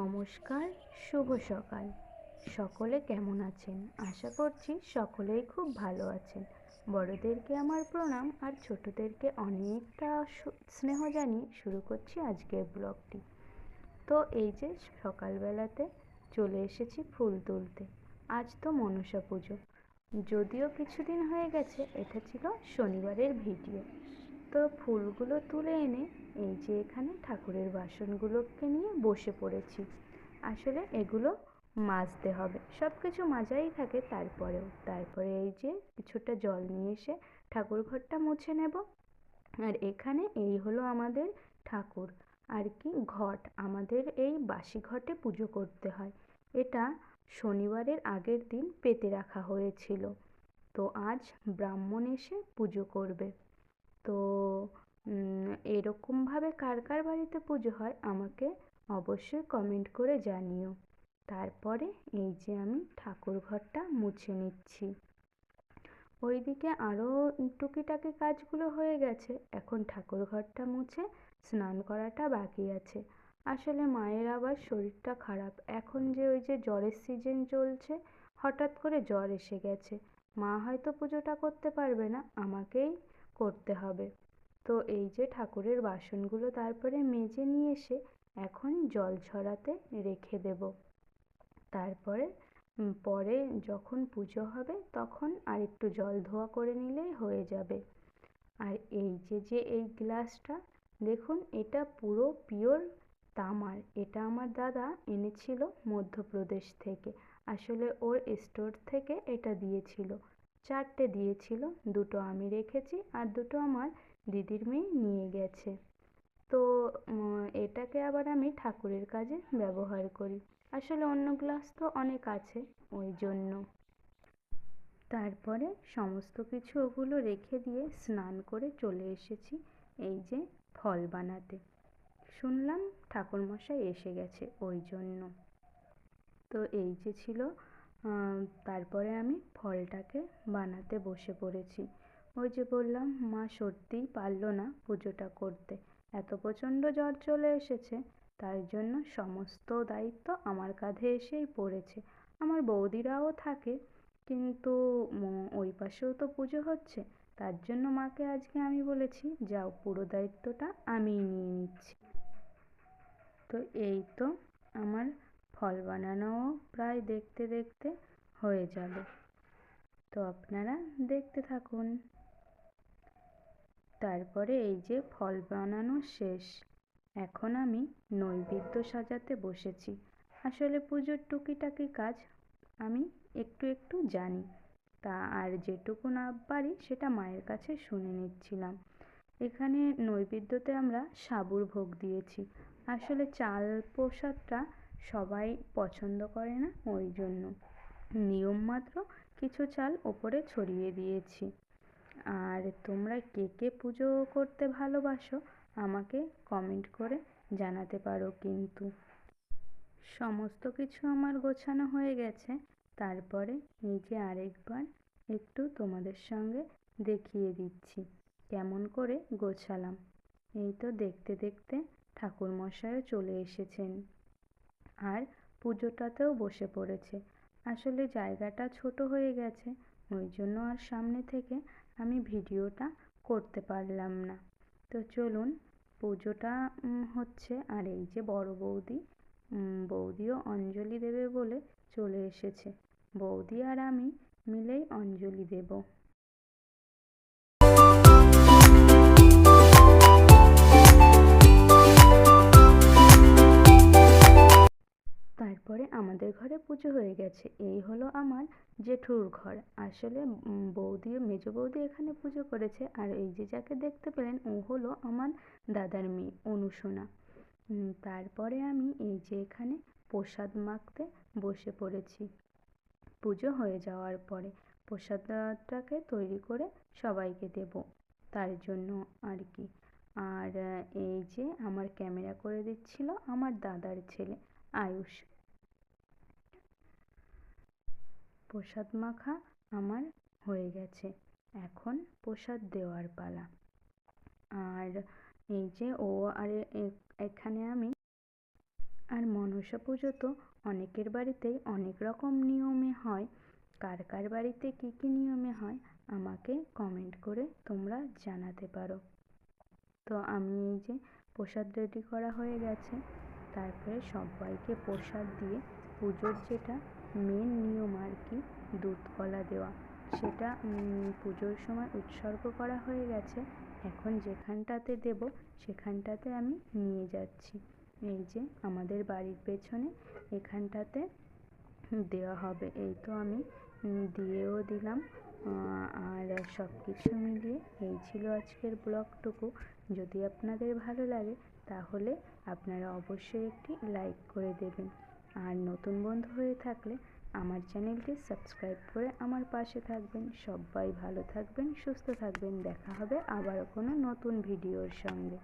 নমস্কার, শুভ সকাল। সকলে কেমন আছেন? আশা করছি সকলেই খুব ভালো আছেন। বড়দেরকে আমার প্রণাম আর ছোটদেরকে অনেকটা স্নেহ জানিয়ে শুরু করছি আজকের ব্লগটি। তো এই যে সকালবেলাতে চলে এসেছি ফুল তুলতে। আজ তো মনসা পুজো, যদিও কিছুদিন হয়ে গেছে, এটা ছিল শনিবারের ভিডিও। তো ফুলগুলো তুলে এনে এই যে এখানে ঠাকুরের বাসনগুলোকে নিয়ে বসে পড়েছি। আসলে এগুলো মাজতে হবে, সব কিছু মাজাই থাকে, তারপরে এই যে কিছুটা জল নিয়ে এসে ঠাকুর ঘরটা মুছে নেব। আর এখানে এই হলো আমাদের ঠাকুর আর কি ঘট। আমাদের এই বাসি ঘটে পুজো করতে হয়। এটা শনিবারের আগের দিন পেতে রাখা হয়েছিল। তো আজ ব্রাহ্মণ এসে পুজো করবে। তো এরকমভাবে কার কার বাড়িতে পুজো হয় আমাকে অবশ্যই কমেন্ট করে জানিও। তারপরে এই যে আমি ঠাকুর ঘরটা মুছে নিচ্ছি। ওইদিকে আরও টুকিটাকি কাজগুলো হয়ে গেছে, এখন ঠাকুর ঘরটা মুছে স্নান করাটা বাকি আছে। আসলে মায়ের আবার শরীরটা খারাপ, এখন যে ওই যে জ্বরের সিজন চলছে, হঠাৎ করে জ্বর এসে গেছে। মা হয়তো পুজোটা করতে পারবে না, আমাকেই করতে হবে। তো এই যে ঠাকুরের বাসনগুলো তারপরে মেজে নিয়ে এসে এখন জল ঝরাতে রেখে দেব। তারপরে পরে যখন পুজো হবে তখন আরেকটু জল ধোয়া করে নিলেই হয়ে যাবে। আর এই যে এই গ্লাসটা দেখুন, এটা পুরো পিওর তামার। এটা আমার দাদা এনেছিল মধ্যপ্রদেশ থেকে। আসলে ওর স্টোর থেকে এটা দিয়েছিল, 4টে দিয়েছিল, 2টো আমি রেখেছি আর 2টো আমার দিদির মেয়ে নিয়ে গেছে। তো এটাকে আবার আমি ঠাকুরের কাজে ব্যবহার করি। আসলে অন্য গ্লাস তো অনেক আছে, ওই জন্য। তারপরে সমস্ত কিছু ওগুলো রেখে দিয়ে স্নান করে চলে এসেছি এই যে ফল বানাতে। শুনলাম ঠাকুরমশাই এসে গেছে, ওই জন্য। তো এই যে ছিল, তারপরে আমি ফলটাকে বানাতে বসে পড়েছি। ওই যে বললাম, মা সত্যিই পারলো না পুজোটা করতে, এত প্রচণ্ড জ্বর চলে এসেছে। তার জন্য সমস্ত দায়িত্ব আমার কাঁধে এসেই পড়েছে। আমার বৌদিরাও থাকে, কিন্তু ওই পাশেও তো পুজো হচ্ছে, তার জন্য মাকে আজকে আমি বলেছি, যাও পুরো দায়িত্বটা আমিই নিয়ে নিচ্ছি। তো এই তো আমার ফল বানানোও প্রায় দেখতে দেখতে হয়ে যাবে। তো আপনারা দেখতে থাকুন। তারপরে এই যে ফল বানানো শেষ, এখন আমি নৈবেদ্য সাজাতে বসেছি। আসলে পুজোর টুকিটাকি কাজ আমি একটু একটু জানি, তা আর যেটুকু না পারি সেটা মায়ের কাছে শুনে নিচ্ছিলাম। এখানে নৈবেদ্যতে আমরা সাবুর ভোগ দিয়েছি। আসলে চাল প্রসাদটা সবাই পছন্দ করে না, ওই জন্য নিয়ম মাত্র কিছু চাল ওপরে ছড়িয়ে দিয়েছি। আর তোমরা কে কে পুজো করতে ভালোবাসো আমাকে কমেন্ট করে জানাতে পারো কিন্তু। সমস্ত কিছু আমার গোছানো হয়ে গেছে। তারপরে এই যে আরেকবার একটু তোমাদের সঙ্গে দেখিয়ে দিচ্ছি কেমন করে গোছালাম। এই তো দেখতে দেখতে ঠাকুরমশাইও চলে এসেছেন আর পুজোটাতেও বসে পড়েছে। আসলে জায়গাটা ছোট হয়ে গেছে, ওই জন্য আর সামনে থেকে আমি ভিডিওটা করতে পারলাম না। তো চলুন, পুজোটা হচ্ছে। আর এই যে বড় বৌদিও অঞ্জলি দেবে বলে চলে এসেছে। বৌদি আর আমি মিলেই অঞ্জলি দেব। তারপরে আমাদের ঘরে পুজো হয়ে গেছে। এই হলো আমার জেঠুর ঘর। আসলে মেজো বৌদি এখানে পুজো করেছে। আর এই যে যাকে দেখতে পেলেন, ও হলো আমার দাদার মেয়ে অনুসোনা। তারপরে আমি এই যে এখানে প্রসাদ মাখতে বসে পড়েছি। পুজো হয়ে যাওয়ার পরে প্রসাদটাকে তৈরি করে সবাইকে দেব, তার জন্য আর কি। আর এই যে আমার ক্যামেরা করে দিচ্ছিল আমার দাদার ছেলে আয়ুষ। প্রসাদ মাখা আমার হয়ে গেছে, এখন প্রসাদ দেওয়ার পালা। আর এই যে ও আর এখানে আমি আর মনসা পুজো তো অনেকের বাড়িতেই অনেক রকম নিয়মে হয়। কার কার বাড়িতে কী কী নিয়মে হয় আমাকে কমেন্ট করে তোমরা জানাতে পারো। তো আমি এই যে প্রসাদ রেডি করা হয়ে গেছে, তারপরে সবাইকে প্রসাদ দিয়ে পুজোর যেটা মেন নিয়ম আর কি, দুধ কলা দেওয়া, সেটা পুজোর সময় উৎসর্গ করা হয়ে গেছে। এখন যেখানটাতে দেব সেখানটাতে আমি নিয়ে যাচ্ছি। এই যে আমাদের বাড়ির পেছনে এখানটাতে দেওয়া হবে। এই তো আমি দিয়েও দিলাম। আর সব কিছু মিলিয়ে এই ছিল আজকের ব্লগটুকু। যদি আপনাদের ভালো লাগে তাহলে আপনারা অবশ্যই একটি লাইক করে দেবেন। আর নতুন বন্ধু হয়ে থাকলে আমার চ্যানেলটি সাবস্ক্রাইব করে আমার পাশে থাকবেন। সবাই ভালো থাকবেন, সুস্থ থাকবেন। দেখা হবে আবারও কোনো নতুন ভিডিওর সঙ্গে।